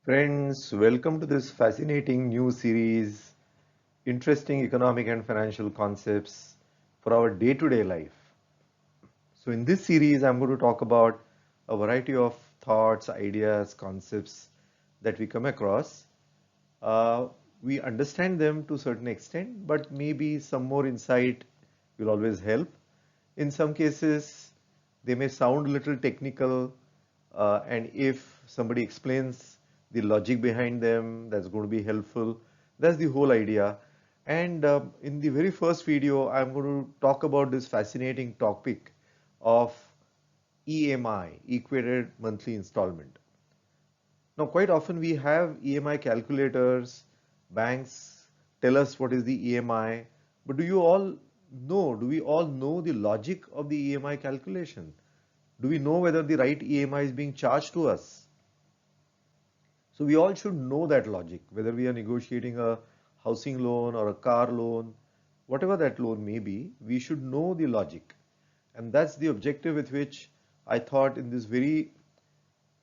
Friends, welcome to this fascinating new series, Interesting Economic and Financial Concepts for our day-to-day life. So in this series, I'm going to talk about a variety of thoughts, ideas, concepts that we come across. Uh, we understand them to a certain extent, but maybe some more insight will always help. In some cases, they may sound a little technical, and if somebody explains the logic behind them, that's going to be helpful. That's the whole idea. And in the very first video, I'm going to talk about this fascinating topic of EMI, equated monthly installment. Now, quite often we have EMI calculators, banks tell us what is the EMI, but do we all know the logic of the EMI calculation? Do we know whether the right EMI is being charged to us? So we all should know that logic, whether we are negotiating a housing loan or a car loan, whatever that loan may be, we should know the logic. And that's the objective with which I thought in this very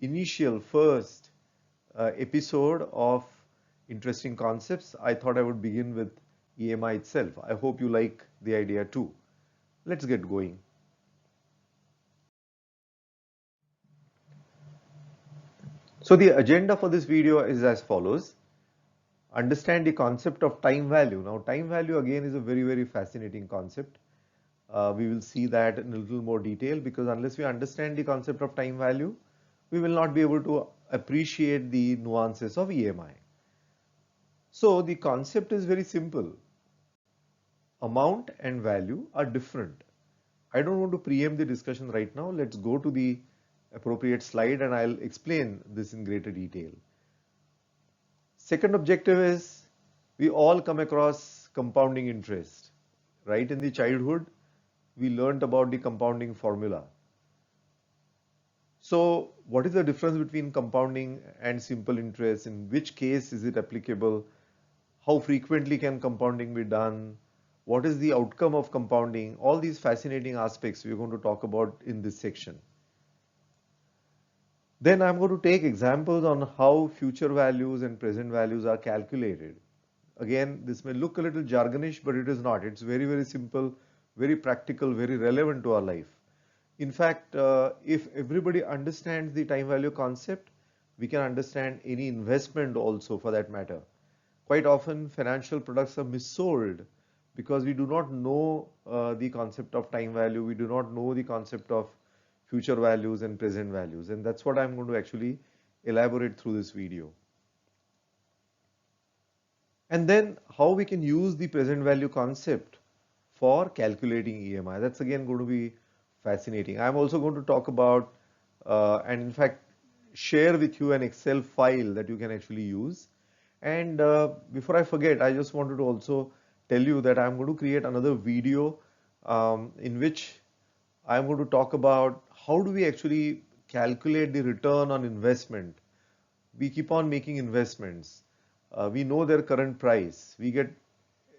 initial first episode of Interesting Concepts, I thought I would begin with EMI itself. I hope you like the idea too. Let's get going. So the agenda for this video is as follows. Understand the concept of time value. Now, time value again is a very, very fascinating concept. We will see that in a little more detail because unless we understand the concept of time value, we will not be able to appreciate the nuances of EMI. So the concept is very simple. Amount and value are different. I don't want to preempt the discussion right now. Let's go to the appropriate slide and I'll explain this in greater detail. Second objective is we all come across compounding interest. Right in the childhood, we learned about the compounding formula. So what is the difference between compounding and simple interest? In which case is it applicable? How frequently can compounding be done? What is the outcome of compounding? All these fascinating aspects we're going to talk about in this section. Then I'm going to take examples on how future values and present values are calculated. Again, this may look a little jargonish, but it is not. It's very, very simple, very practical, very relevant to our life. In fact, if everybody understands the time value concept, we can understand any investment also for that matter. Quite often, financial products are missold because we do not know the concept of time value, we do not know the concept of future values and present values, and that's what I'm going to actually elaborate through this video. And then how we can use the present value concept for calculating EMI. That's again going to be fascinating. I'm also going to talk about and in fact share with you an Excel file that you can actually use. And before I forget, I just wanted to also tell you that I'm going to create another video in which I'm going to talk about how do we actually calculate the return on investment. We keep on making investments. We know their current price. We get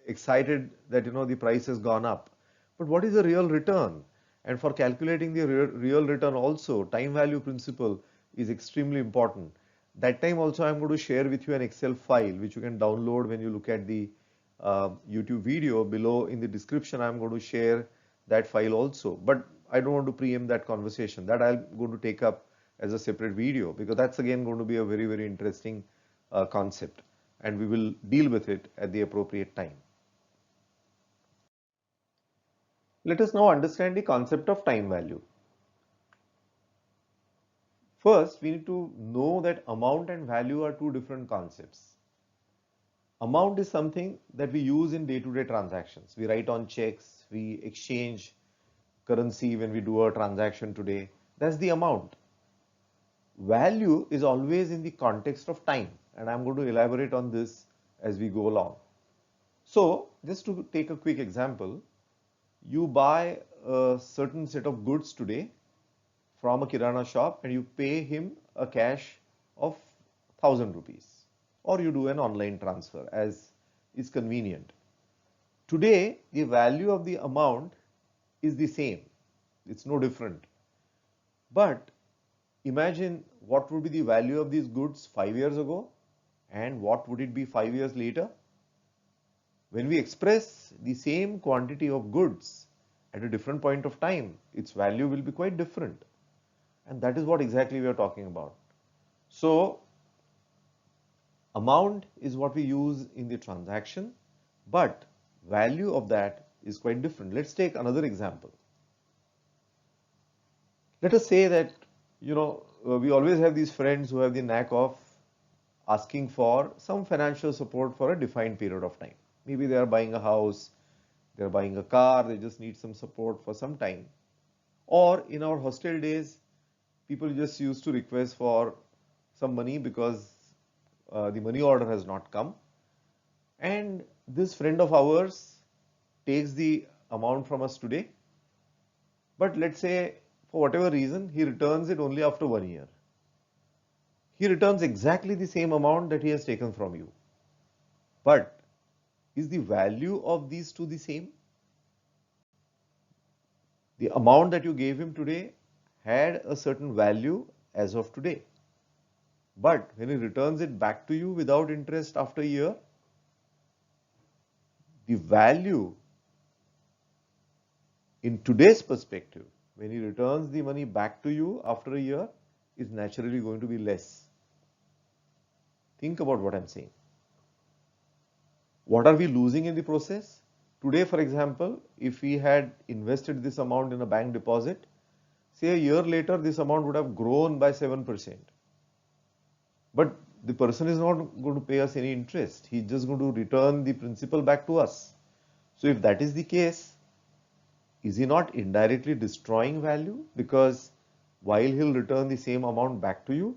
excited that the price has gone up. But what is the real return? And for calculating the real return also, time value principle is extremely important. That time also I'm going to share with you an Excel file which you can download when you look at the YouTube video below in the description. I'm going to share that file also. But I don't want to preempt that conversation. That I'm going to take up as a separate video because that's again going to be a very, very interesting concept and we will deal with it at the appropriate time. Let us now understand the concept of time value. First, we need to know that amount and value are two different concepts. Amount is something that we use in day-to-day transactions. We write on checks, we exchange currency when we do a transaction today. That's the amount. Value is always in the context of time, and I'm going to elaborate on this as we go along. So, just to take a quick example, you buy a certain set of goods today from a kirana shop and you pay him a cash of 1000 rupees, or you do an online transfer as is convenient. Today, the value of the amount is the same. It's no different. But imagine what would be the value of these goods 5 years ago and what would it be 5 years later. When we express the same quantity of goods at a different point of time, its value will be quite different. And that is what exactly we are talking about. So, amount is what we use in the transaction, but value of that is quite different. Let's take another example. Let us say that, we always have these friends who have the knack of asking for some financial support for a defined period of time. Maybe they are buying a house, they are buying a car, they just need some support for some time. Or in our hostel days, people just used to request for some money because the money order has not come. And this friend of ours takes the amount from us today, but let's say for whatever reason, he returns it only after 1 year. He returns exactly the same amount that he has taken from you. But is the value of these two the same? The amount that you gave him today had a certain value as of today. But when he returns it back to you without interest after a year, the value in today's perspective, when he returns the money back to you after a year, is naturally going to be less. Think about what I'm saying. What are we losing in the process? Today, for example, if we had invested this amount in a bank deposit, say a year later, this amount would have grown by 7%. But the person is not going to pay us any interest. He's just going to return the principal back to us. So if that is the case, is he not indirectly destroying value? Because while he'll return the same amount back to you,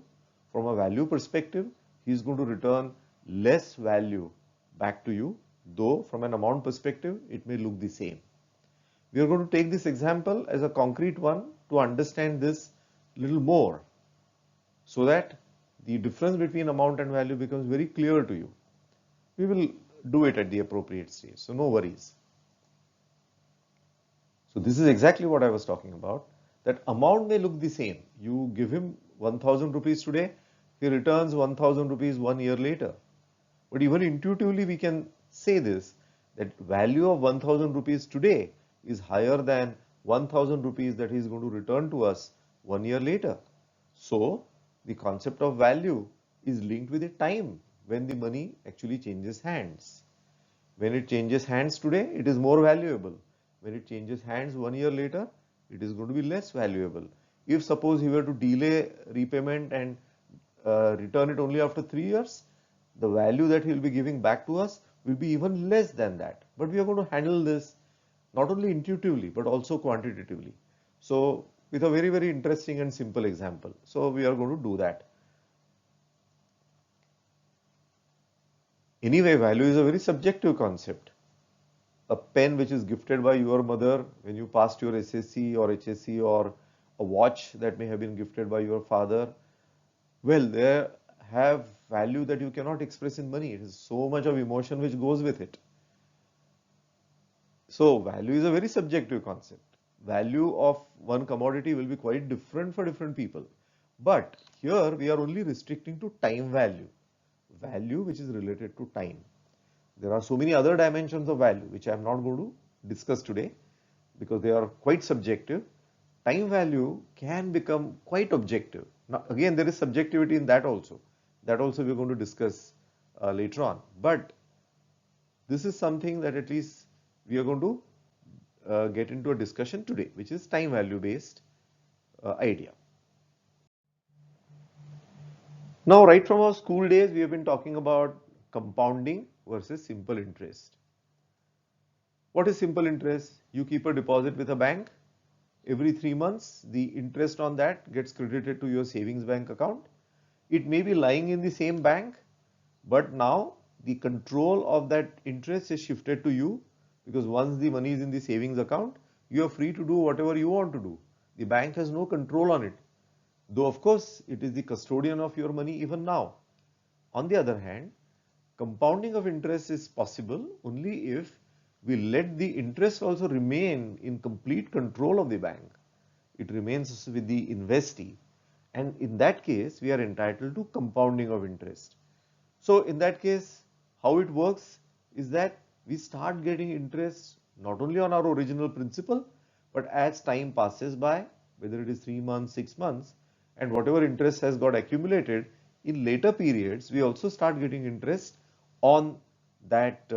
from a value perspective, he's going to return less value back to you, though from an amount perspective, it may look the same. We are going to take this example as a concrete one to understand this little more, so that the difference between amount and value becomes very clear to you. We will do it at the appropriate stage, so no worries. So this is exactly what I was talking about, that amount may look the same. You give him 1000 rupees today, he returns 1000 rupees 1 year later. But even intuitively we can say this, that value of 1000 rupees today is higher than 1000 rupees that he is going to return to us 1 year later. So the concept of value is linked with the time when the money actually changes hands. When it changes hands today, it is more valuable. When it changes hands 1 year later, it is going to be less valuable. If suppose he were to delay repayment and return it only after 3 years, the value that he will be giving back to us will be even less than that. But we are going to handle this not only intuitively but also quantitatively. So with a very, very interesting and simple example. So we are going to do that. Anyway, value is a very subjective concept. A pen which is gifted by your mother when you passed your SSC or HSC, or a watch that may have been gifted by your father, well, they have value that you cannot express in money. It is so much of emotion which goes with it. So value is a very subjective concept. Value of one commodity will be quite different for different people. But here we are only restricting to time value, value which is related to time. There are so many other dimensions of value which I am not going to discuss today because they are quite subjective. Time value can become quite objective. Now again, there is subjectivity in that also. That also we are going to discuss later on. But this is something that at least we are going to get into a discussion today, which is time value based idea. Now, right from our school days, we have been talking about compounding versus simple interest. What is simple interest? You keep a deposit with a bank. Every 3 months, the interest on that gets credited to your savings bank account. It may be lying in the same bank, but now the control of that interest is shifted to you, because once the money is in the savings account, you are free to do whatever you want to do. The bank has no control on it, though of course it is the custodian of your money even now. On the other hand, compounding of interest is possible only if we let the interest also remain in complete control of the bank. It remains with the investee, and in that case we are entitled to compounding of interest. So in that case, how it works is that we start getting interest not only on our original principal, but as time passes by, whether it is 3 months, 6 months, and whatever interest has got accumulated, in later periods, we also start getting interest on that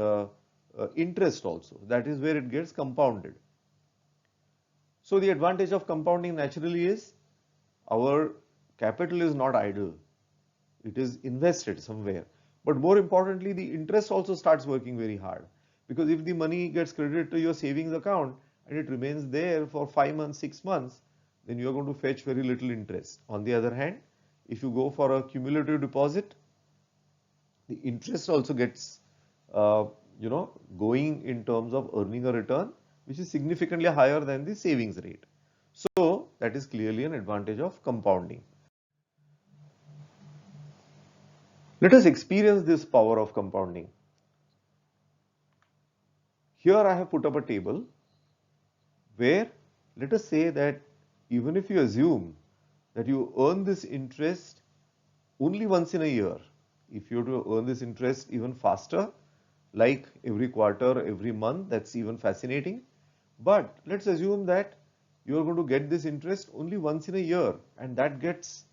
interest also. That is where it gets compounded. So the advantage of compounding naturally is our capital is not idle. It is invested somewhere. But more importantly, the interest also starts working very hard, because if the money gets credited to your savings account and it remains there for 5 months, 6 months, then you are going to fetch very little interest. On the other hand, if you go for a cumulative deposit, the interest also gets going in terms of earning a return which is significantly higher than the savings rate. So that is clearly an advantage of compounding. Let us experience this power of compounding. Here I have put up a table where, let us say that even if you assume that you earn this interest only once in a year, if you were to earn this interest even faster, like every quarter, every month, that's even fascinating. But let's assume that you are going to get this interest only once in a year, and that gets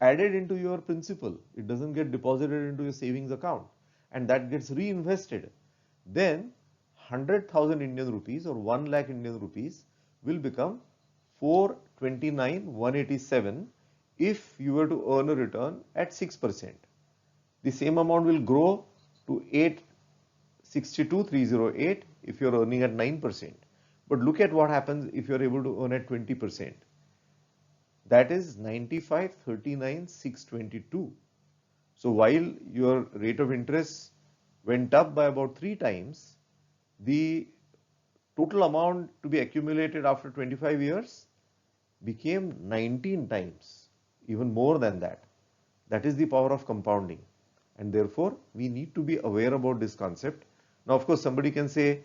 added into your principal. It doesn't get deposited into your savings account, and that gets reinvested. Then 100,000 Indian rupees or 1 lakh Indian rupees will become 429,187 if you were to earn a return at 6%. The same amount will grow to 862,308 if you are earning at 9%. But look at what happens if you are able to earn at 20%. That is 95,39,622. So while your rate of interest went up by about 3 times, the total amount to be accumulated after 25 years became 19 times, even more than that. That is the power of compounding, and therefore we need to be aware about this concept. Now, of course, somebody can say,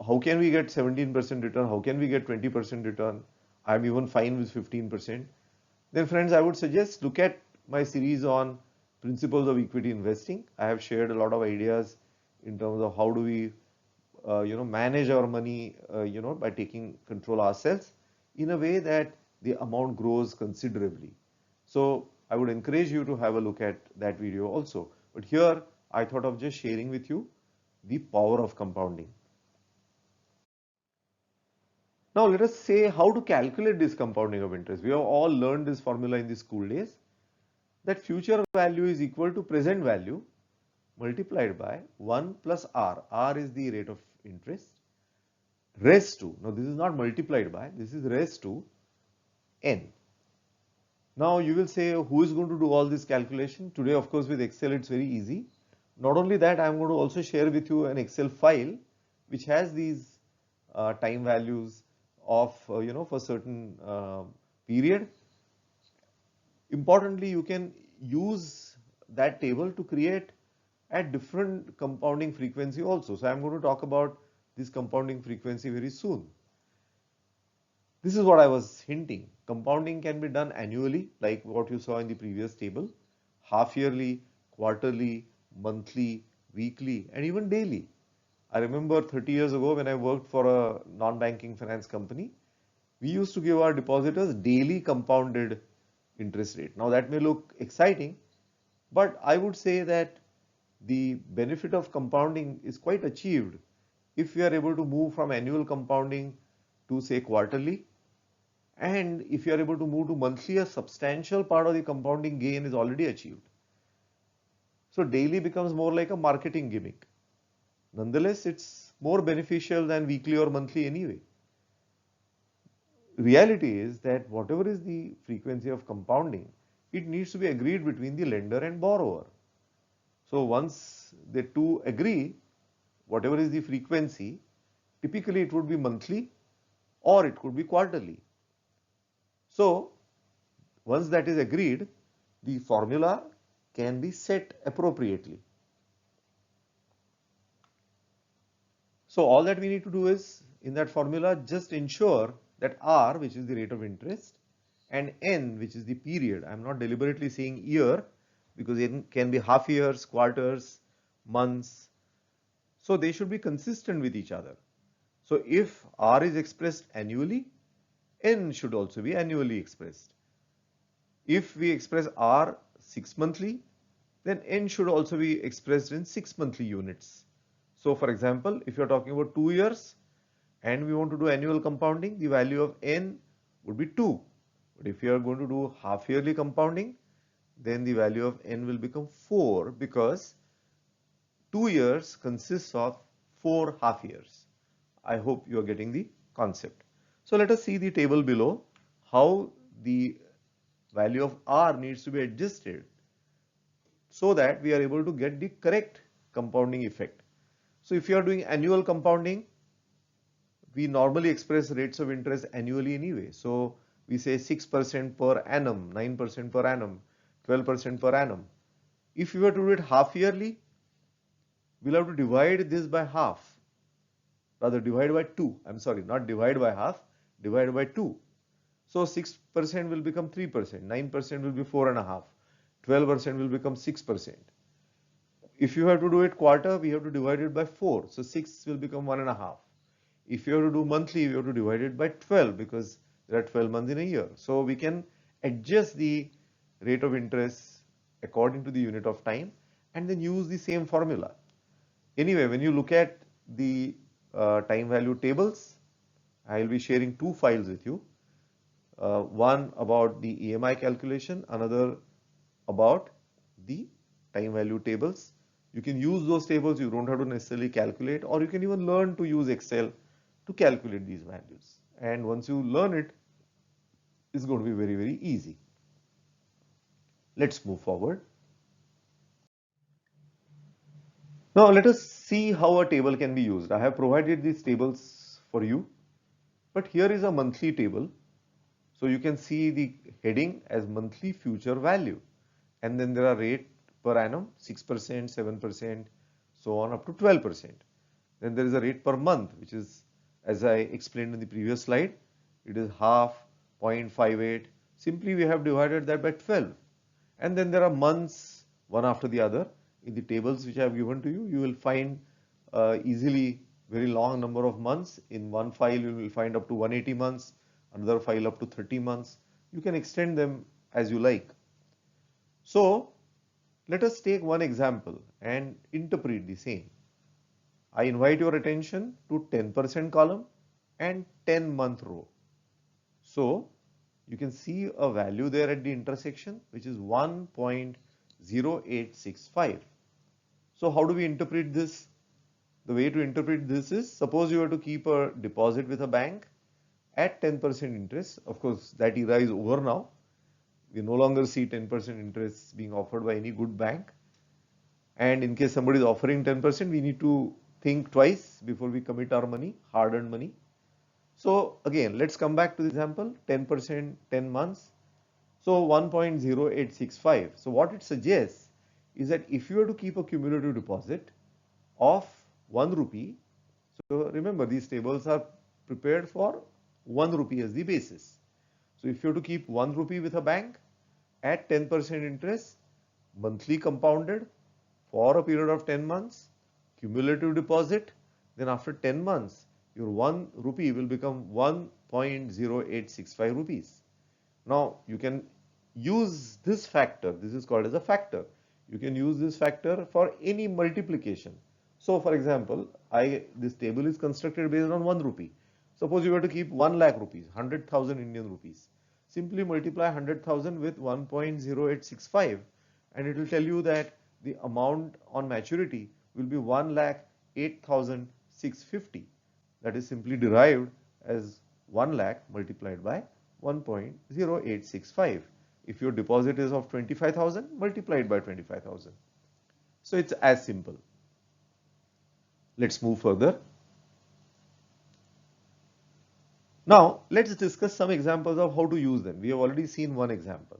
how can we get 17% return? How can we get 20% return? I'm even fine with 15%. Then friends, I would suggest look at my series on principles of equity investing. I have shared a lot of ideas in terms of how do we manage our money by taking control ourselves in a way that the amount grows considerably. So I would encourage you to have a look at that video also. But here I thought of just sharing with you the power of compounding. Now let us say how to calculate this compounding of interest. We have all learned this formula in the school days, that future value is equal to present value multiplied by 1 plus R. R is the rate of interest raised to, now this is not multiplied by, this is raised to N. Now you will say, who is going to do all this calculation? Today, of course, with Excel it's very easy. Not only that, I am going to also share with you an Excel file which has these time values of for certain period. Importantly, you can use that table to create at different compounding frequency also. So I am going to talk about this compounding frequency very soon. This is what I was hinting. Compounding can be done annually, like what you saw in the previous table, half yearly, quarterly, monthly, weekly, and even daily. I remember 30 years ago when I worked for a non-banking finance company, we used to give our depositors daily compounded interest rate. Now that may look exciting, but I would say that the benefit of compounding is quite achieved if we are able to move from annual compounding to say quarterly, and if you are able to move to monthly, a substantial part of the compounding gain is already achieved. So daily becomes more like a marketing gimmick. Nonetheless, it's more beneficial than weekly or monthly anyway. Reality is that whatever is the frequency of compounding, it needs to be agreed between the lender and borrower. So once the two agree, whatever is the frequency, typically it would be monthly or it could be quarterly. So once that is agreed, the formula can be set appropriately. So all that we need to do is, in that formula, just ensure that R, which is the rate of interest, and N, which is the period. I'm not deliberately saying year because it can be half years, quarters, months. So they should be consistent with each other. So if R is expressed annually, N should also be annually expressed. If we express R 6 monthly, then N should also be expressed in 6 monthly units. So for example, if you're talking about 2 years and we want to do annual compounding, the value of N would be 2. But if you are going to do half yearly compounding, then the value of N will become 4 because 2 years consists of 4 half years. I hope you are getting the concept. So let us see the table below how the value of R needs to be adjusted so that we are able to get the correct compounding effect. So if you are doing annual compounding, we normally express rates of interest annually anyway. So we say 6% per annum, 9% per annum, 12% per annum. If you were to do it half yearly, we'll have to divide this by half, rather divide by 2. I'm sorry, not divide by half, divide by 2. So 6% will become 3%, 9% will be 4.5, 12% will become 6%. If you have to do it quarter, we have to divide it by 4. So 6 will become 1.5. If you have to do monthly, we have to divide it by 12 because there are 12 months in a year. So we can adjust the rate of interest according to the unit of time and then use the same formula. Anyway, when you look at the time value tables, I will be sharing 2 files with you. One about the EMI calculation, another about the time value tables. You can use those tables, you don't have to necessarily calculate, or you can even learn to use Excel to calculate these values. And once you learn it, it's going to be very, very easy. Let's move forward. Now let us see how a table can be used. I have provided these tables for you, but here is a monthly table. So you can see the heading as monthly future value, and then there are rate per annum 6%, 7%, so on up to 12%. Then there is a rate per month, which is, as I explained in the previous slide, it is half, 0.58. Simply we have divided that by 12. And then there are months one after the other. In the tables which I have given to you, you will find easily very long number of months. In one file you will find up to 180 months, another file up to 30 months. You can extend them as you like. So let us take one example and interpret the same. I invite your attention to 10% column and 10-month row. So you can see a value there at the intersection, which is 1.0865. So how do we interpret this? The way to interpret this is, suppose you were to keep a deposit with a bank at 10% interest. Of course, that era is over now. We no longer see 10% interest being offered by any good bank. And in case somebody is offering 10%, we need to think twice before we commit our money, hard-earned money. So again, let's come back to the example, 10%, 10 months. So 1.0865. So what it suggests is that if you were to keep a cumulative deposit of 1 rupee, so remember these tables are prepared for 1 rupee as the basis. So if you were to keep 1 rupee with a bank at 10% interest, monthly compounded for a period of 10 months, cumulative deposit, then after 10 months, your 1 rupee will become 1.0865 rupees. Now you can use this factor, this is called as a factor. You can use this factor for any multiplication. So for example, this table is constructed based on 1 rupee. Suppose you were to keep 1 lakh rupees, 100,000 Indian rupees. Simply multiply 100,000 with 1.0865 and it will tell you that the amount on maturity will be 1,08,650. That is simply derived as 1 lakh multiplied by 1.0865. If your deposit is of 25,000, multiplied by 25,000. So it's as simple. Let's move further. Now let's discuss some examples of how to use them. We have already seen one example.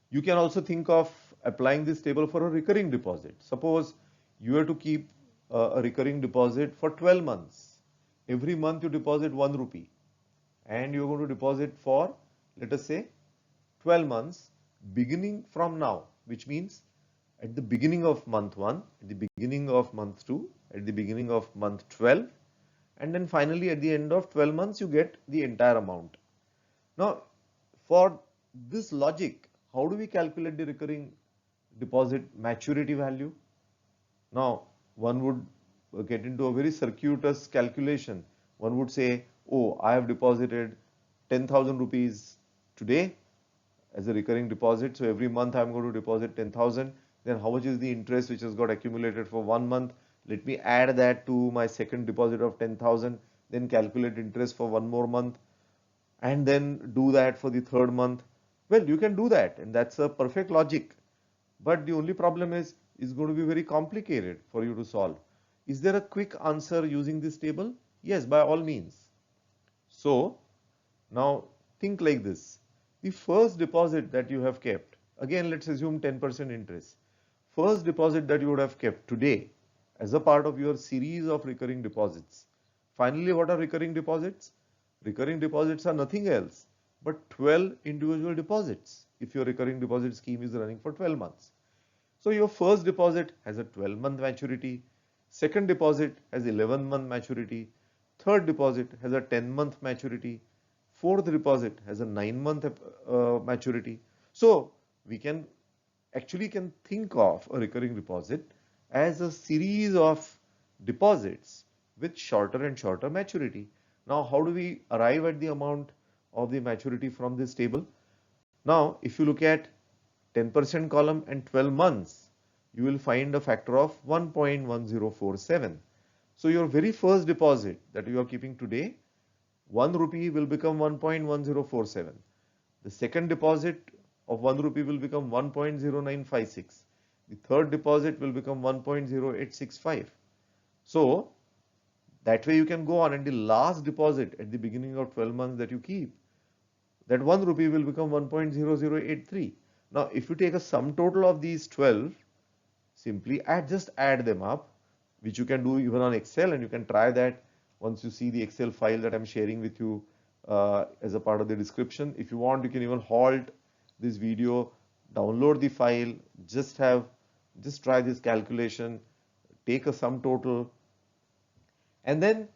You can also think of applying this table for a recurring deposit. Suppose you were to keep a recurring deposit for 12 months. Every month you deposit 1 rupee and you're going to deposit for let us say 12 months beginning from now, which means at the beginning of month 1, at the beginning of month 2, at the beginning of month 12, and then finally at the end of 12 months you get the entire amount. Now, for this logic, how do we calculate the recurring deposit maturity value? Now, one would get into a very circuitous calculation. One would say, oh, I have deposited 10,000 rupees today as a recurring deposit. So every month I'm going to deposit 10,000. Then how much is the interest which has got accumulated for 1 month? Let me add that to my second deposit of 10,000. Then calculate interest for 1 more month, and then do that for the third month. Well, you can do that, and that's a perfect logic. But the only problem is it's going to be very complicated for you to solve. Is there a quick answer using this table? Yes, by all means. So now think like this. The first deposit that you have kept, again let's assume 10% interest. First deposit that you would have kept today as a part of your series of recurring deposits. Finally, what are recurring deposits? Recurring deposits are nothing else but 12 individual deposits if your recurring deposit scheme is running for 12 months. So your first deposit has a 12-month maturity, second deposit has 11-month maturity, third deposit has a 10-month maturity, fourth deposit has a 9-month maturity. So we can think of a recurring deposit as a series of deposits with shorter and shorter maturity. Now, how do we arrive at the amount of the maturity from this table? Now, if you look at 10% column and 12 months, you will find a factor of 1.1047. So your very first deposit that you are keeping today, 1 rupee will become 1.1047. The second deposit of 1 rupee will become 1.0956. The third deposit will become 1.0865. So that way you can go on, and the last deposit at the beginning of 12 months that you keep, that 1 rupee will become 1.0083. Now, if you take a sum total of these 12, simply just add them up, which you can do even on Excel, and you can try that once you see the Excel file that I'm sharing with you as a part of the description. If you want, you can even halt this video, download the file, just try this calculation, take a sum total, and then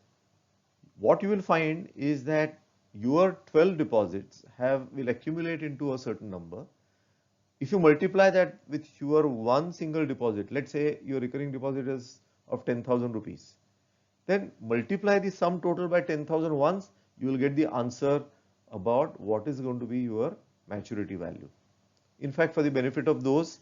what you will find is that your 12 deposits will accumulate into a certain number. If you multiply that with your one single deposit, let's say your recurring deposit is of 10,000 rupees, then multiply the sum total by 10,000 once, you will get the answer about what is going to be your maturity value. In fact, for the benefit of those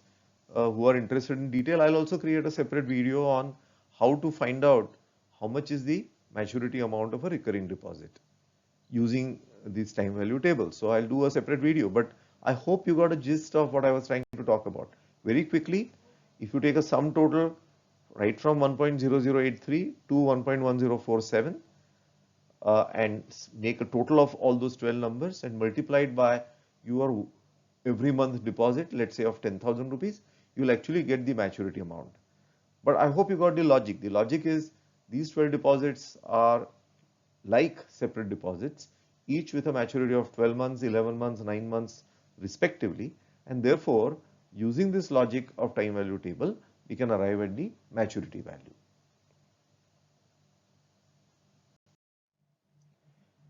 who are interested in detail, I'll also create a separate video on how to find out how much is the maturity amount of a recurring deposit using this time value table. So I'll do a separate video, but I hope you got a gist of what I was trying to talk about. Very quickly, if you take a sum total right from 1.0083 to 1.1047 and make a total of all those 12 numbers and multiply it by your every month deposit, let's say of 10,000 rupees, you will actually get the maturity amount. But I hope you got the logic. The logic is these 12 deposits are like separate deposits, each with a maturity of 12 months, 11 months, 9 months respectively, and therefore using this logic of time value table, we can arrive at the maturity value.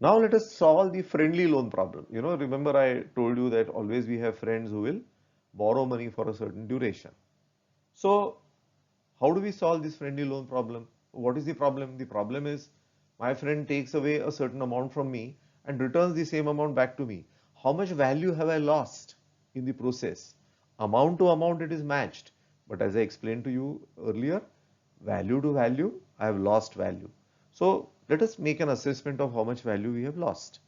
Now let us solve the friendly loan problem. Remember I told you that always we have friends who will borrow money for a certain duration. So how do we solve this friendly loan problem? What is the problem? The problem is my friend takes away a certain amount from me and returns the same amount back to me. How much value have I lost in the process? Amount to amount it is matched, but as I explained to you earlier, value to value, I have lost value. So let us make an assessment of how much value we have lost.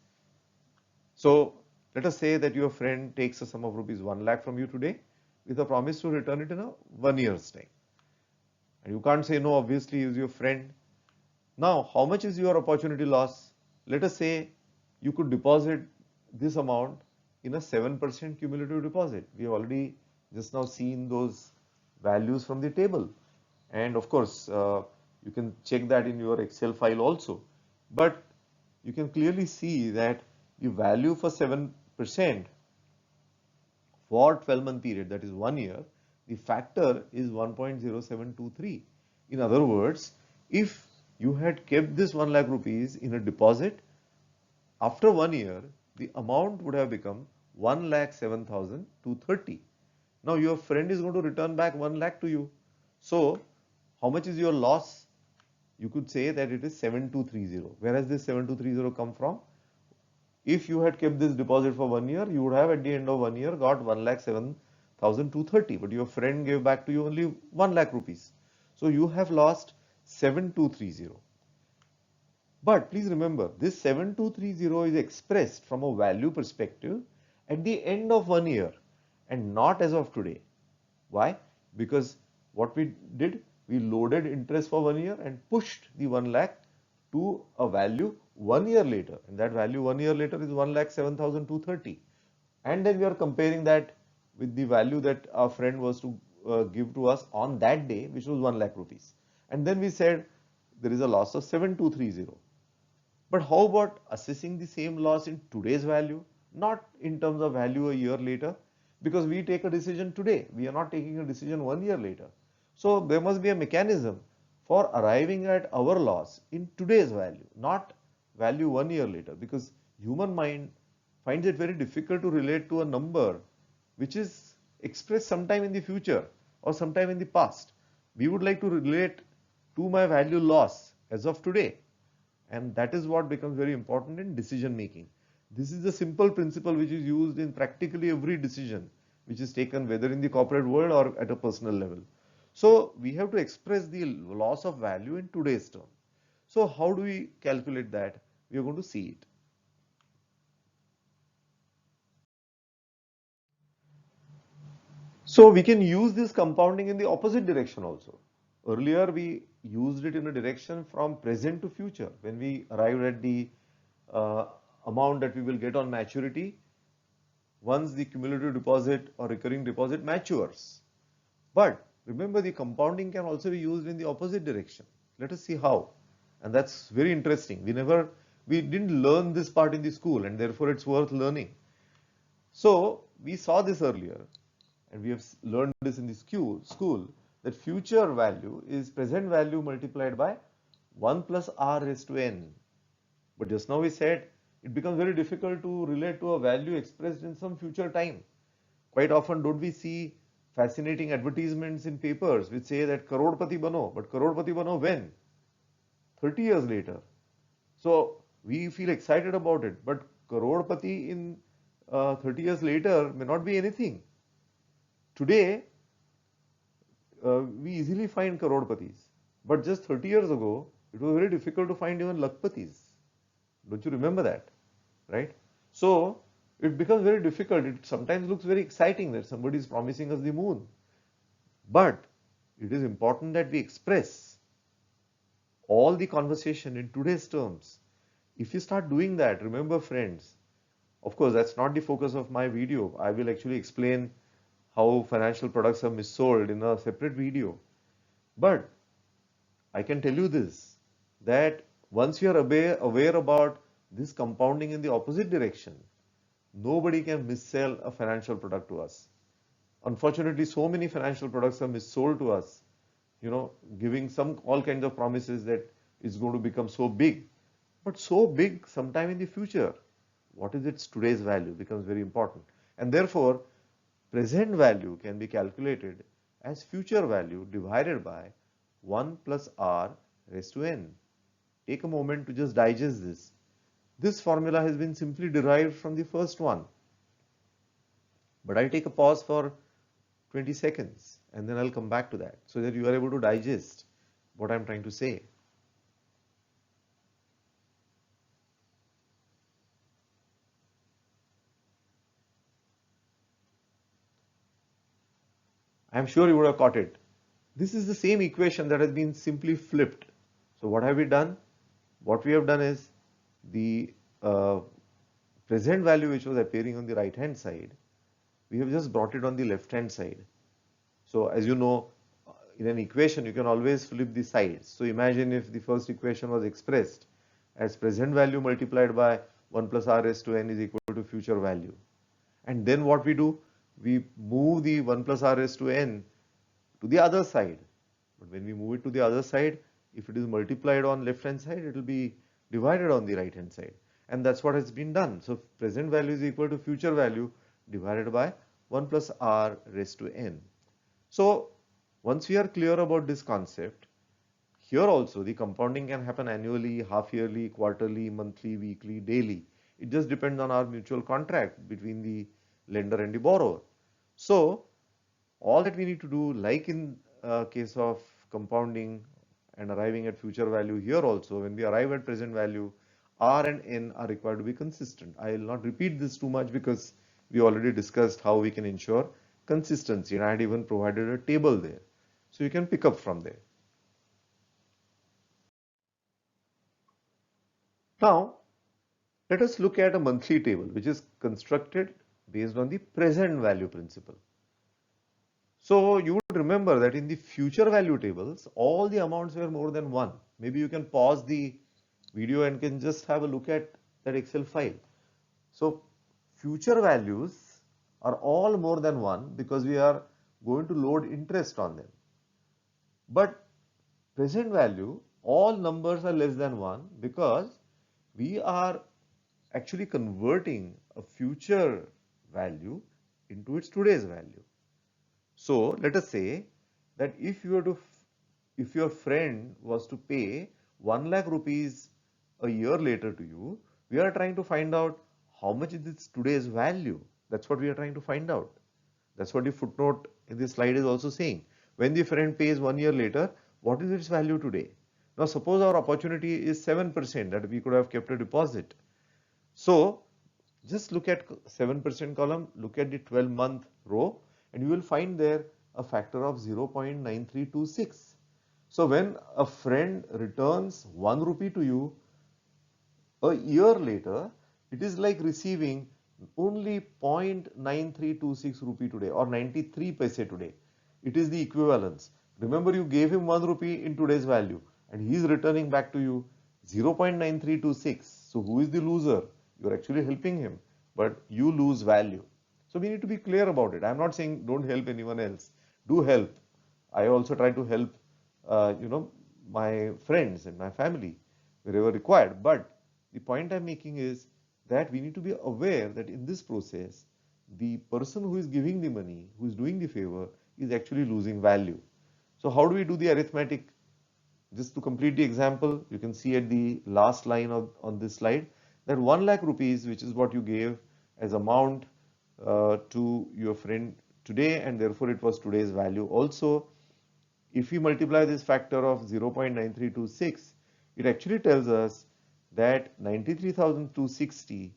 So let us say that your friend takes a sum of rupees 1 lakh from you today with a promise to return it in a 1 year's time. And you can't say no, obviously he is your friend. Now, how much is your opportunity loss? Let us say you could deposit this amount in a 7% cumulative deposit. We have already just now seen those values from the table. And of course, you can check that in your Excel file also. But you can clearly see that the value for 7% percent for 12-month period, that is 1 year, the factor is 1.0723. In other words, if you had kept this 1 lakh rupees in a deposit, after 1 year, the amount would have become 1,07,230. Now your friend is going to return back 1 lakh to you. So how much is your loss? You could say that it is 7230. Where has this 7230 come from? If you had kept this deposit for 1 year, you would have at the end of 1 year got 1,07,230, but your friend gave back to you only 1 lakh rupees. So you have lost 7230. But please remember, this 7230 is expressed from a value perspective at the end of 1 year and not as of today. Why? Because what we did, we loaded interest for 1 year and pushed the 1 lakh to a value 1 year later, and that value 1 year later is 1,07,230. And then we are comparing that with the value that our friend was to give to us on that day, which was 1 lakh rupees. And then we said there is a loss of 7230. But how about assessing the same loss in today's value, not in terms of value a year later? Because we take a decision today, we are not taking a decision 1 year later. So there must be a mechanism for arriving at our loss in today's value, not value 1 year later, because human mind finds it very difficult to relate to a number which is expressed sometime in the future or sometime in the past. We would like to relate to my value loss as of today. And that is what becomes very important in decision making. This is the simple principle which is used in practically every decision which is taken, whether in the corporate world or at a personal level. So we have to express the loss of value in today's term. So how do we calculate that? We are going to see it. So we can use this compounding in the opposite direction also. Earlier we used it in a direction from present to future when we arrived at the amount that we will get on maturity once the cumulative deposit or recurring deposit matures. But remember, the compounding can also be used in the opposite direction. Let us see how. And that's very interesting. We didn't learn this part in the school, and therefore it's worth learning. So we saw this earlier, and we have learned this in the school that future value is present value multiplied by 1 plus r raised to n. But just now we said it becomes very difficult to relate to a value expressed in some future time. Quite often don't we see fascinating advertisements in papers which say that Karodpati bano, but Karodpati bano when? 30 years later. So we feel excited about it, but Karodpati in 30 years later may not be anything. Today, we easily find Karodpatis, but just 30 years ago, it was very difficult to find even Lakhpatis. Don't you remember that, right? So it becomes very difficult. It sometimes looks very exciting that somebody is promising us the moon. But it is important that we express all the conversation in today's terms. If you start doing that, remember friends, of course, that's not the focus of my video. I will actually explain how financial products are missold in a separate video. But I can tell you this, that once you are aware about this compounding in the opposite direction, nobody can missell a financial product to us. Unfortunately, so many financial products are missold to us, giving all kinds of promises that it's going to become so big. But so big sometime in the future, what is its today's value becomes very important. And therefore, present value can be calculated as future value divided by 1 plus r raised to n. Take a moment to just digest this. This formula has been simply derived from the first one. But I'll take a pause for 20 seconds and then I'll come back to that so that you are able to digest what I'm trying to say. I'm sure you would have caught it. This is the same equation that has been simply flipped. So what have we done? What we have done is the present value which was appearing on the right hand side, we have just brought it on the left hand side. So as you know, in an equation you can always flip the sides. So imagine if the first equation was expressed as present value multiplied by 1 plus r raised to n is equal to future value. And then what we do? We move the 1 plus r raised to n to the other side. But when we move it to the other side, if it is multiplied on left hand side, it will be divided on the right hand side. And that's what has been done. So present value is equal to future value divided by 1 plus r raised to n. So once we are clear about this concept, here also the compounding can happen annually, half yearly, quarterly, monthly, weekly, daily. It just depends on our mutual contract between the lender and the borrower. So all that we need to do, like in case of compounding and arriving at future value, here also when we arrive at present value, r and n are required to be consistent. I will not repeat this too much because we already discussed how we can ensure consistency, and I had even provided a table there. So you can pick up from there. Now, let us look at a monthly table which is constructed based on the present value principle. So you would remember that in the future value tables, all the amounts were more than 1. Maybe you can pause the video and can just have a look at that Excel file. So future values are all more than 1 because we are going to load interest on them. But present value, all numbers are less than 1 because we are actually converting a future value into its today's value. So let us say that if your friend was to pay 1 lakh rupees a year later to you, we are trying to find out how much is its today's value. That's what we are trying to find out. That's what the footnote in this slide is also saying. When the friend pays 1 year later, what is its value today? Now suppose our opportunity is 7% that we could have kept a deposit. So just look at 7% column, look at the 12-month row, and you will find there a factor of 0.9326. So when a friend returns 1 rupee to you a year later, it is like receiving only 0.9326 rupee today or 93 paise today. It is the equivalence. Remember, you gave him 1 rupee in today's value and he is returning back to you 0.9326. So who is the loser? You are actually helping him, but you lose value. So we need to be clear about it. I am not saying don't help anyone else. Do help. I also try to help, my friends and my family wherever required. But the point I'm making is that we need to be aware that in this process, the person who is giving the money, who is doing the favor, is actually losing value. So how do we do the arithmetic? Just to complete the example, you can see at the last line on this slide that 1 lakh rupees, which is what you gave as amount to your friend today, and therefore it was today's value also. If we multiply this factor of 0.9326, it actually tells us that 93,260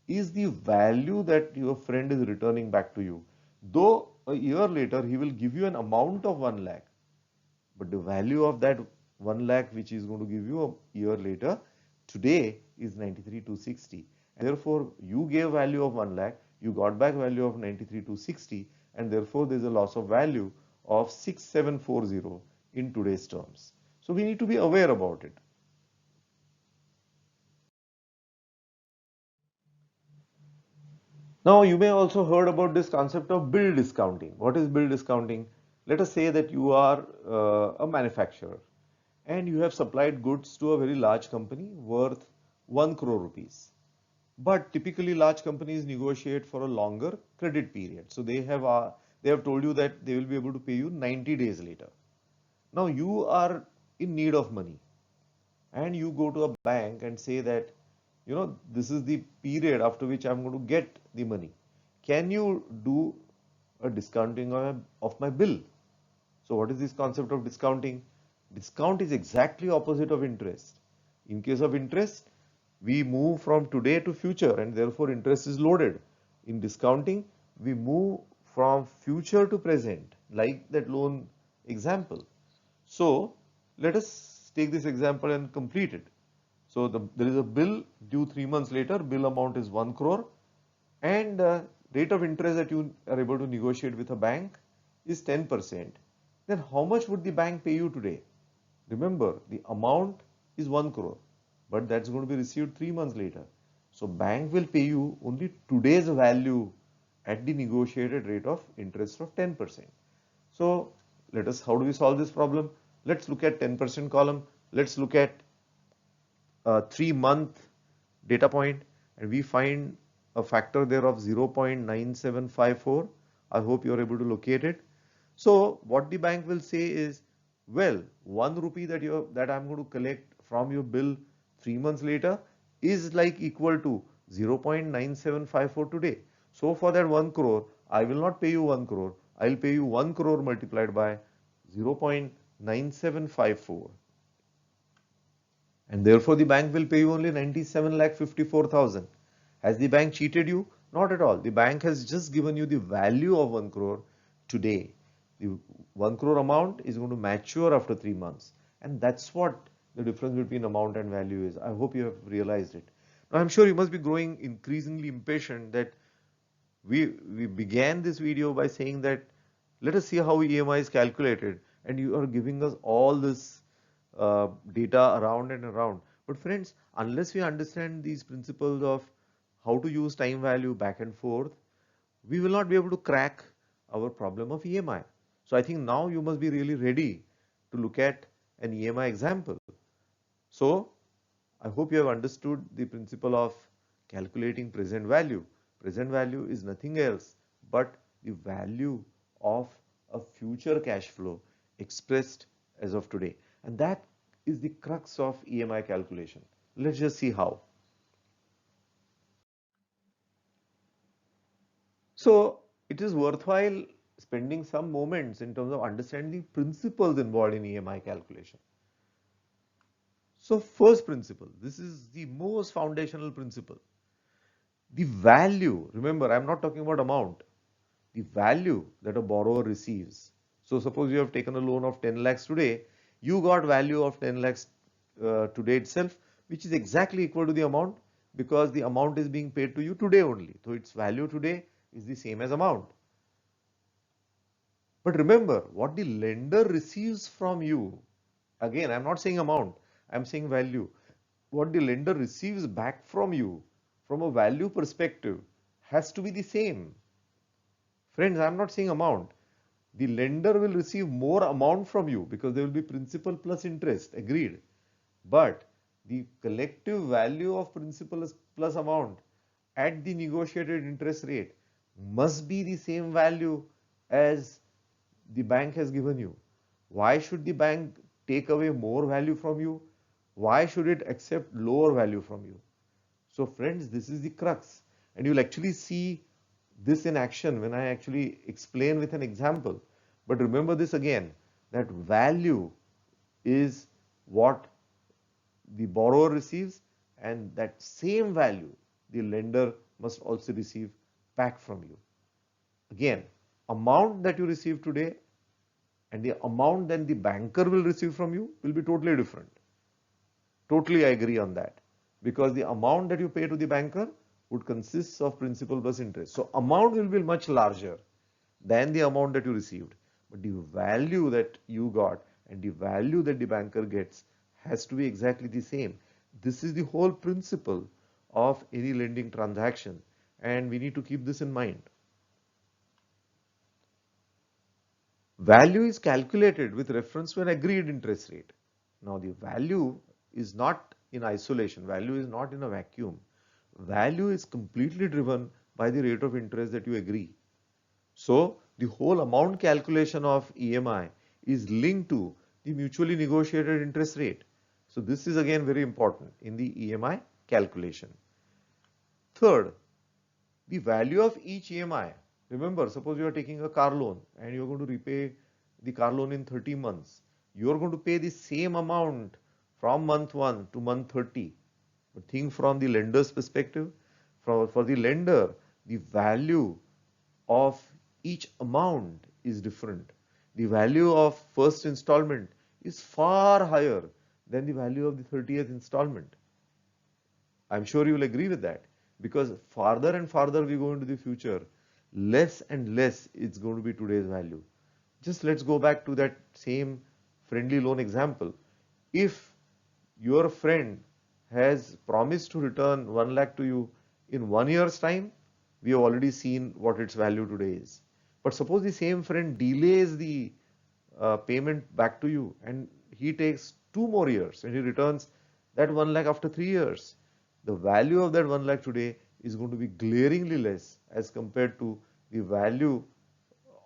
is the value that your friend is returning back to you. Though a year later he will give you an amount of 1 lakh, but the value of that 1 lakh which is going to give you a year later today is 93,260. And therefore you gave value of 1 lakh, you got back value of 93,260, and therefore there is a loss of value of 6740 in today's terms. So we need to be aware about it. Now you may also heard about this concept of bill discounting. What is bill discounting? Let us say that you are a manufacturer and you have supplied goods to a very large company worth 1 crore rupees. But typically large companies negotiate for a longer credit period. So they have told you that they will be able to pay you 90 days later. Now you are in need of money and you go to a bank and say that, this is the period after which I'm going to get the money. Can you do a discounting of my bill? So what is this concept of discounting? Discount is exactly opposite of interest. In case of interest, we move from today to future and therefore interest is loaded. In discounting, we move from future to present, like that loan example. So let us take this example and complete it. So there is a bill due 3 months later, bill amount is 1 crore and rate of interest that you are able to negotiate with a bank is 10%. Then how much would the bank pay you today? Remember, the amount is 1 crore, but that's going to be received 3 months later. So bank will pay you only today's value at the negotiated rate of interest of 10%. So how do we solve this problem? Let's look at 10% column. Let's look at a 3-month data point, and we find a factor there of 0.9754. I hope you're able to locate it. So what the bank will say is, well, 1 rupee that I'm going to collect from your bill 3 months later is like equal to 0.9754 today. So for that 1 crore, I will not pay you 1 crore. I'll pay you 1 crore multiplied by 0.9754. And therefore the bank will pay you only 97,54,000. Has the bank cheated you? Not at all. The bank has just given you the value of 1 crore today. The 1 crore amount is going to mature after 3 months. And that's what the difference between amount and value is. I hope you have realized it. Now I'm sure you must be growing increasingly impatient that we began this video by saying that let us see how EMI is calculated, and you are giving us all this data around and around. But friends, unless we understand these principles of how to use time value back and forth, we will not be able to crack our problem of EMI. So I think now you must be really ready to look at an EMI example. So I hope you have understood the principle of calculating present value. Present value is nothing else but the value of a future cash flow expressed as of today. And that is the crux of EMI calculation. Let's just see how. So it is worthwhile spending some moments in terms of understanding principles involved in EMI calculation. So first principle, this is the most foundational principle. The value, remember, I'm not talking about amount, the value that a borrower receives. So suppose you have taken a loan of 10 lakhs today, you got value of 10 lakhs today itself, which is exactly equal to the amount because the amount is being paid to you today only. So its value today is the same as amount. But remember, what the lender receives from you, again, I'm not saying amount, I'm saying value. What the lender receives back from you from a value perspective has to be the same. Friends, I'm not saying amount. The lender will receive more amount from you because there will be principal plus interest, agreed. But the collective value of principal plus amount at the negotiated interest rate must be the same value as the bank has given you. Why should the bank take away more value from you? Why should it accept lower value from you? So friends, this is the crux, and you'll actually see this in action when I actually explain with an example. But remember this again, that value is what the borrower receives, and that same value the lender must also receive back from you. Again, amount that you receive today and the amount that the banker will receive from you will be totally different. Totally I agree on that, because the amount that you pay to the banker would consist of principal plus interest. So amount will be much larger than the amount that you received, but the value that you got and the value that the banker gets has to be exactly the same. This is the whole principle of any lending transaction, and we need to keep this in mind. Value is calculated with reference to an agreed interest rate. Now the value is not in isolation, value is not in a vacuum. Value is completely driven by the rate of interest that you agree. So the whole amount calculation of EMI is linked to the mutually negotiated interest rate. So this is again very important in the EMI calculation. Third, the value of each EMI. Remember, suppose you are taking a car loan and you are going to repay the car loan in 30 months. You are going to pay the same amount from month 1 to month 30. But think from the lender's perspective. For the lender, the value of each amount is different. The value of first installment is far higher than the value of the 30th installment. I'm sure you will agree with that, because farther and farther we go into the future, less and less it's going to be today's value. Just let's go back to that same friendly loan example. If your friend has promised to return 1 lakh to you in 1 year's time, we have already seen what its value today is. But suppose the same friend delays the payment back to you and he takes 2 more years and he returns that 1 lakh after 3 years. The value of that 1 lakh today is going to be glaringly less as compared to the value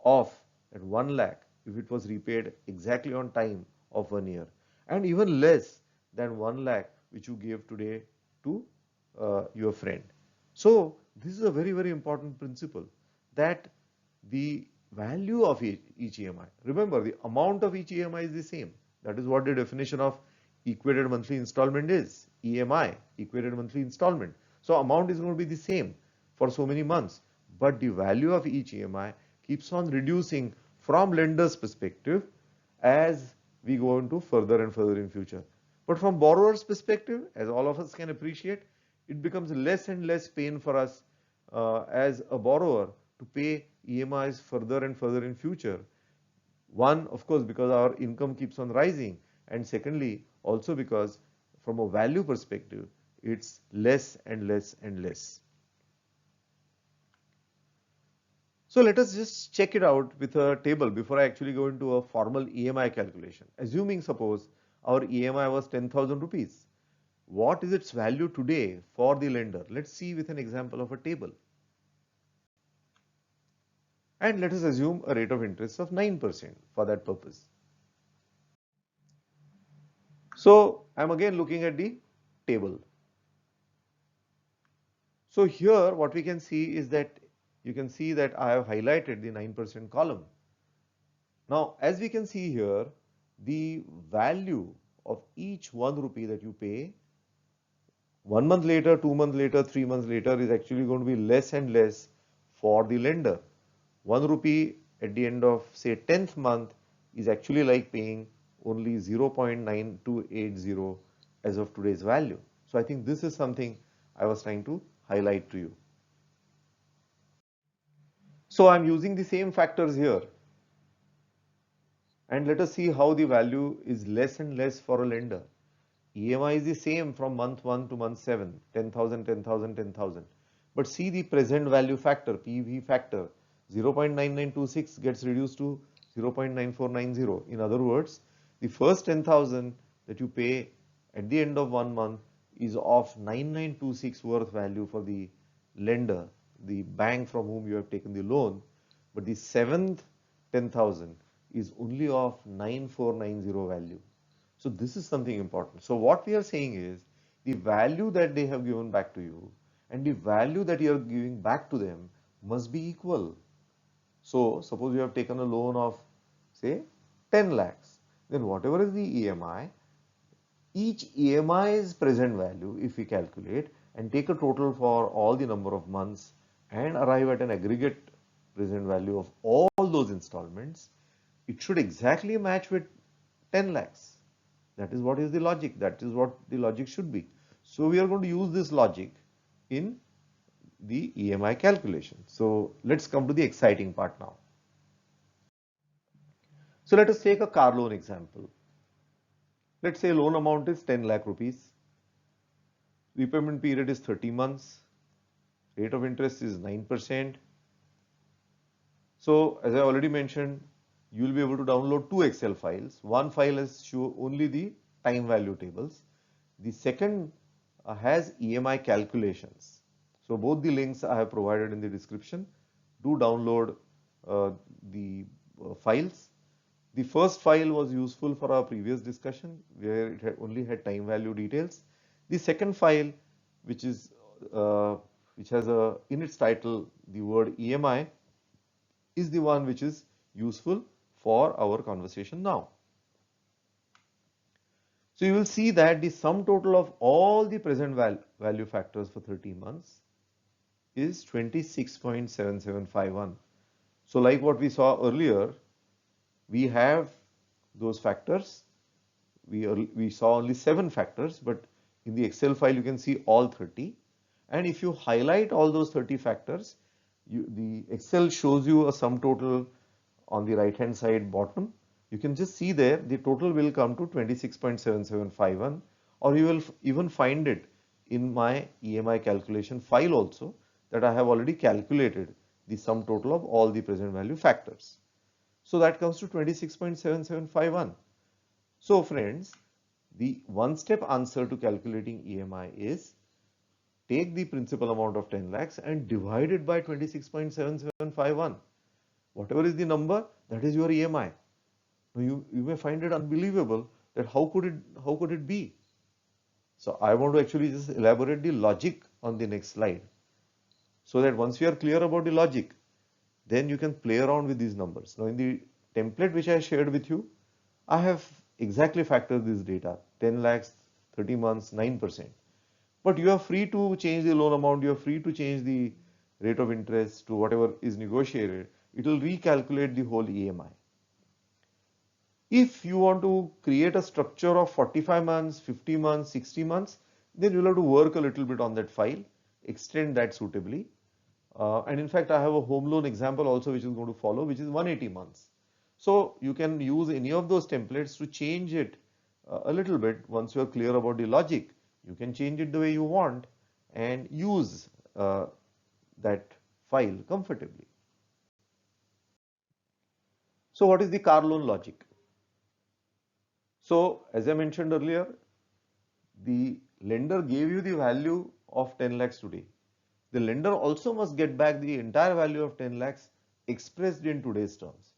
of at 1 lakh if it was repaid exactly on time of 1 year, and even less than 1 lakh which you gave today to your friend. So this is a very, very important principle, that the value of each EMI, remember the amount of each EMI is the same. That is what the definition of equated monthly installment is. EMI, equated monthly installment. So amount is going to be the same for so many months, but the value of each EMI keeps on reducing from lender's perspective as we go into further and further in future. But from borrower's perspective, as all of us can appreciate, it becomes less and less pain for us as a borrower to pay EMIs further and further in future. One, of course, because our income keeps on rising, and secondly, also because from a value perspective, it's less and less and less. So let us just check it out with a table before I actually go into a formal EMI calculation. Assuming, suppose, our EMI was 10,000 rupees. What is its value today for the lender? Let's see with an example of a table. And let us assume a rate of interest of 9% for that purpose. So I'm again looking at the table. So here what we can see is that you can see that I have highlighted the 9% column. Now as we can see here, the value of each 1 rupee that you pay 1 month later, 2 months later, 3 months later is actually going to be less and less for the lender. 1 rupee at the end of say 10th month is actually like paying only 0.9280 as of today's value. So I think this is something I was trying to highlight to you. So I'm using the same factors here, and let us see how the value is less and less for a lender. EMI is the same from month 1 to month 7, 10,000, 10,000, 10,000. But see the present value factor, PV factor, 0.9926 gets reduced to 0.9490. In other words, the first 10,000 that you pay at the end of 1 month is of 9926 worth value for the lender, the bank from whom you have taken the loan, but the seventh 10,000 is only of 9490 value. So this is something important. So what we are saying is the value that they have given back to you and the value that you are giving back to them must be equal. So suppose you have taken a loan of say 10 lakhs, then whatever is the EMI, each EMI's present value, if we calculate and take a total for all the number of months and arrive at an aggregate present value of all those installments, it should exactly match with 10 lakhs. That is what is the logic. That is what the logic should be. So we are going to use this logic in the EMI calculation. So let's come to the exciting part now. So let us take a car loan example. Let's say loan amount is 10 lakh rupees. Repayment period is 30 months. Rate of interest is 9%. So as I already mentioned, you will be able to download 2 Excel files. One file has show only the time value tables. The second has EMI calculations. So both the links I have provided in the description. Do download the files. The first file was useful for our previous discussion where it had only had time value details. The second file, which has in its title the word EMI, is the one which is useful for our conversation now. So you will see that the sum total of all the present value factors for 30 months is 26.7751. So like what we saw earlier, we have those factors. We saw only 7 factors, but in the Excel file you can see all 30. And if you highlight all those 30 factors, the Excel shows you a sum total on the right hand side bottom. You can just see there the total will come to 26.7751, or you will even find it in my EMI calculation file also, that I have already calculated the sum total of all the present value factors. So that comes to 26.7751. So friends, the one-step answer to calculating EMI is take the principal amount of 10 lakhs and divide it by 26.7751. Whatever is the number, that is your EMI. Now you may find it unbelievable that how could it be? So I want to actually just elaborate the logic on the next slide, so that once you are clear about the logic, then you can play around with these numbers. Now in the template which I shared with you, I have exactly factored this data, 10 lakhs, 30 months, 9%. But you are free to change the loan amount, you are free to change the rate of interest to whatever is negotiated. It will recalculate the whole EMI. If you want to create a structure of 45 months, 50 months, 60 months, then you'll have to work a little bit on that file, extend that suitably. And in fact, I have a home loan example also which is going to follow, which is 180 months. So you can use any of those templates to change it a little bit. Once you are clear about the logic, you can change it the way you want and use that file comfortably. So what is the car loan logic? So as I mentioned earlier, the lender gave you the value of 10 lakhs today. The lender also must get back the entire value of 10 lakhs expressed in today's terms.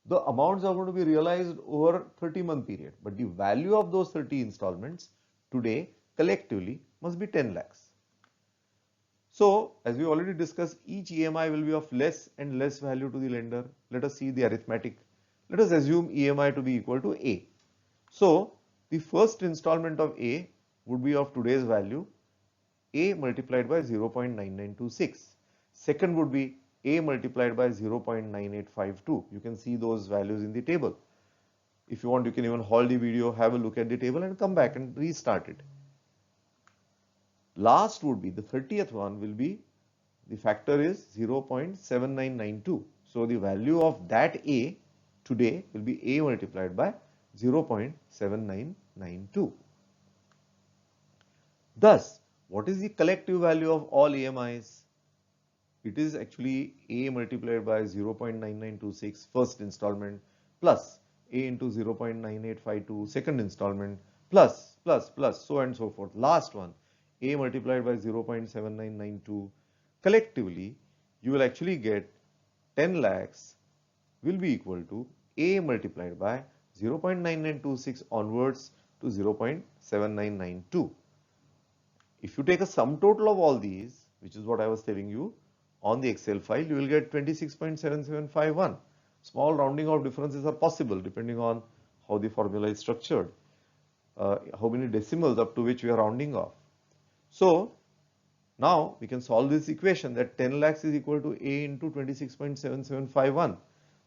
The amounts are going to be realized over 30-month period, but the value of those 30 installments today collectively must be 10 lakhs. So as we already discussed, each EMI will be of less and less value to the lender. Let us see the arithmetic. Let us assume EMI to be equal to A. So the first installment of A would be of today's value A multiplied by 0.9926. Second would be A multiplied by 0.9852. You can see those values in the table. If you want, you can even halt the video, have a look at the table and come back and restart it. Last would be the 30th one will be, the factor is 0.7992. So the value of that A today will be A multiplied by 0.7992. Thus, what is the collective value of all EMIs? It is actually A multiplied by 0.9926 first installment plus A into 0.9852 second installment plus so and so forth. Last one, A multiplied by 0.7992. Collectively, you will actually get 10 lakhs will be equal to A multiplied by 0.9926 onwards to 0.7992. If you take a sum total of all these, which is what I was telling you, on the Excel file, you will get 26.7751. Small rounding off differences are possible depending on how the formula is structured, how many decimals up to which we are rounding off. So now we can solve this equation that 10 lakhs is equal to A into 26.7751.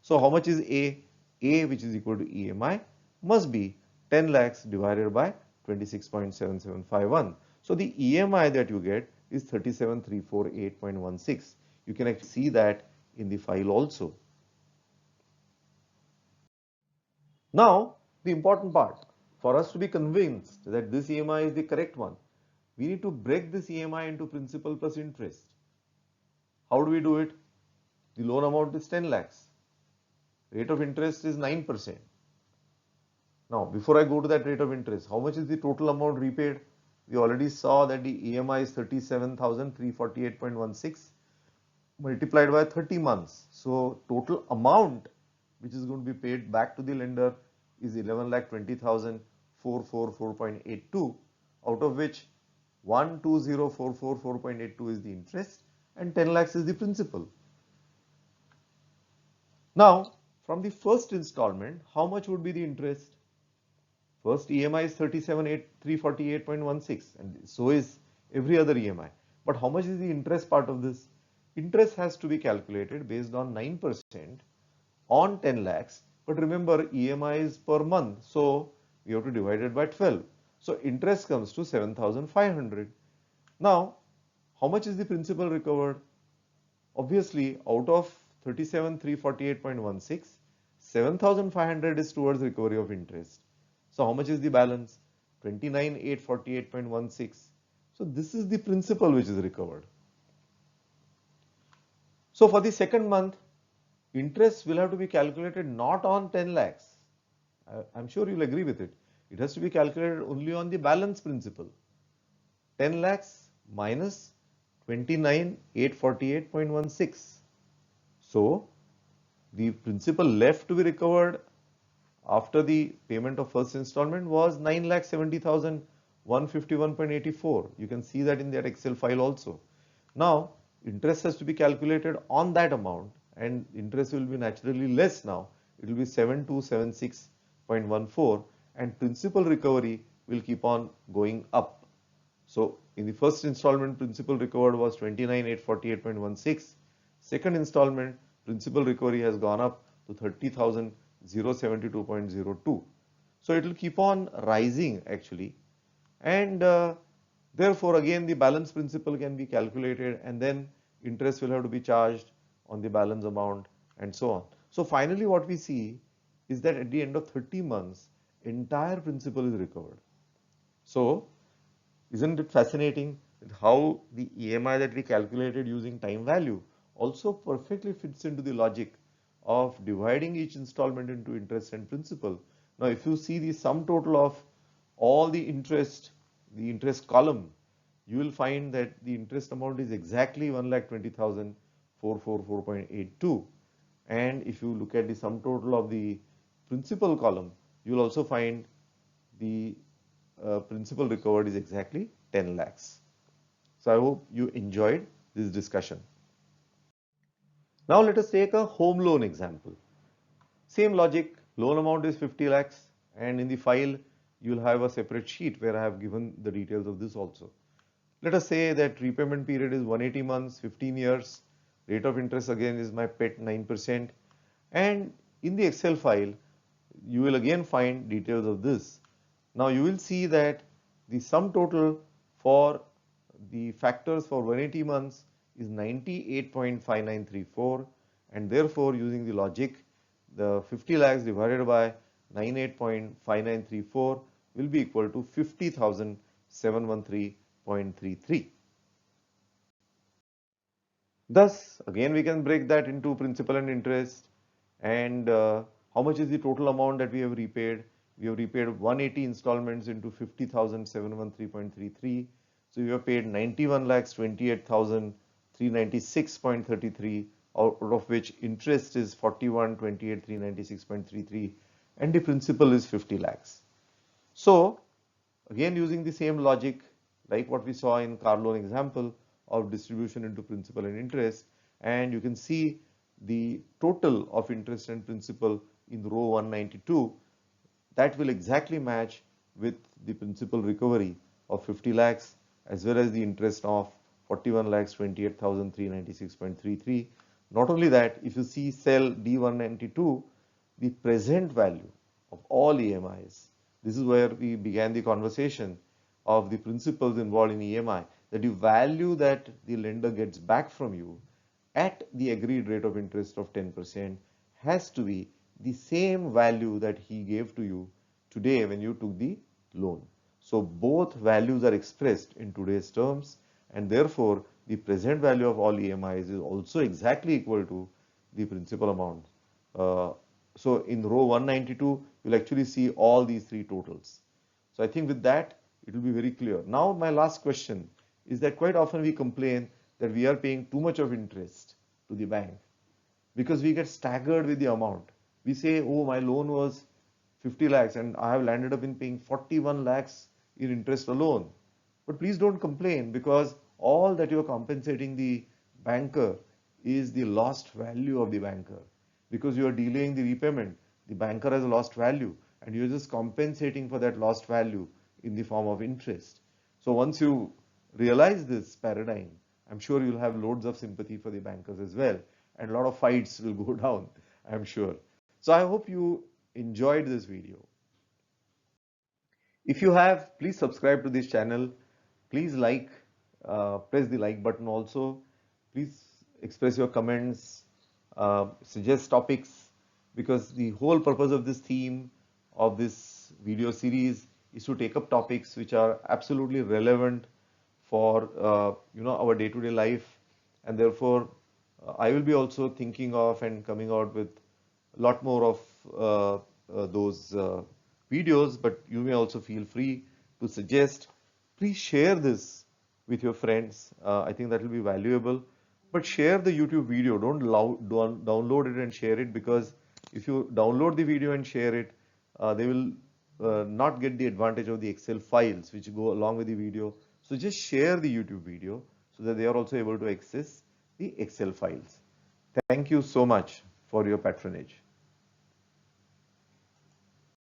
So how much is A? A, which is equal to EMI, must be 10 lakhs divided by 26.7751. So the EMI that you get is 37,348.16. You can actually see that in the file also. Now, the important part, for us to be convinced that this EMI is the correct one, we need to break this EMI into principal plus interest. How do we do it? The loan amount is 10 lakhs. Rate of interest is 9%. Now, before I go to that rate of interest, how much is the total amount repaid? We already saw that the EMI is 37,348.16 multiplied by 30 months. So total amount which is going to be paid back to the lender is 11,20,444.82, out of which 120,444.82 is the interest and 10 lakhs is the principal. Now, from the first installment, how much would be the interest? First EMI is 37,348.16 and so is every other EMI. But how much is the interest part of this? Interest has to be calculated based on 9% on 10 lakhs. But remember, EMI is per month, so we have to divide it by 12. So interest comes to 7,500. Now, how much is the principal recovered? Obviously, out of 37,348.16, 7,500 is towards recovery of interest. So how much is the balance? 29,848.16. So this is the principal which is recovered. So for the second month, interest will have to be calculated not on 10 lakhs. I'm sure you'll agree with it. It has to be calculated only on the balance principal. 10 lakhs minus 29,848.16. So the principal left to be recovered after the payment of first installment was 9,70,151.84. You can see that in that Excel file also. Now, interest has to be calculated on that amount, and interest will be naturally less now. It will be 7276.14, and principal recovery will keep on going up. So, in the first installment, principal recovered was 29,848.16. Second installment, principal recovery has gone up to 30,072.02. So it will keep on rising actually, and therefore again the balance principal can be calculated, and then interest will have to be charged on the balance amount and so on. So finally what we see is that at the end of 30 months, entire principal is recovered. So isn't it fascinating how the EMI that we calculated using time value also perfectly fits into the logic of dividing each installment into interest and principal. Now, if you see the sum total of all the interest column, you will find that the interest amount is exactly 1,20,444.82. And if you look at the sum total of the principal column, you will also find the principal recovered is exactly 10 lakhs. So I hope you enjoyed this discussion. Now let us take a home loan example. Same logic, loan amount is 50 lakhs, and in the file you'll have a separate sheet where I have given the details of this also. Let us say that repayment period is 180 months, 15 years, rate of interest again is my pet 9%, and in the Excel file you will again find details of this. Now you will see that the sum total for the factors for 180 months is 98.5934, and therefore using the logic, the 50 lakhs divided by 98.5934 will be equal to 50,713.33. Thus again we can break that into principal and interest, and how much is the total amount that we have repaid? We have repaid 180 installments into 50,713.33. So we have paid 91,28,396.33, out of which interest is 41,28,396.33, and the principal is 50 lakhs. So again using the same logic like what we saw in car loan example of distribution into principal and interest, and you can see the total of interest and principal in row 192, that will exactly match with the principal recovery of 50 lakhs as well as the interest of 41,28,396.33. Not only that, if you see cell D192, the present value of all EMIs, this is where we began the conversation of the principles involved in EMI, that the value that the lender gets back from you at the agreed rate of interest of 10% has to be the same value that he gave to you today when you took the loan. So both values are expressed in today's terms, and therefore the present value of all EMIs is also exactly equal to the principal amount. So in row 192, you'll actually see all these three totals. So I think with that, it will be very clear. Now my last question is that quite often we complain that we are paying too much of interest to the bank because we get staggered with the amount. We say, oh, my loan was 50 lakhs and I have landed up in paying 41 lakhs in interest alone. But please don't complain, because all that you are compensating the banker is the lost value of the banker. Because you are delaying the repayment, the banker has lost value, and you're just compensating for that lost value in the form of interest. So once you realize this paradigm, I'm sure you'll have loads of sympathy for the bankers as well, and a lot of fights will go down, I'm sure. So I hope you enjoyed this video. If you have, please subscribe to this channel. Please like, press the like button also. Please express your comments, suggest topics, because the whole purpose of this theme of this video series is to take up topics which are absolutely relevant for our day-to-day life, and therefore I will be also thinking of and coming out with a lot more of those videos. But you may also feel free to suggest. Please share this with your friends. I think that will be valuable. But share the YouTube video. Don't download it and share it, because if you download the video and share it, they will not get the advantage of the Excel files which go along with the video. So just share the YouTube video so that they are also able to access the Excel files. Thank you so much for your patronage.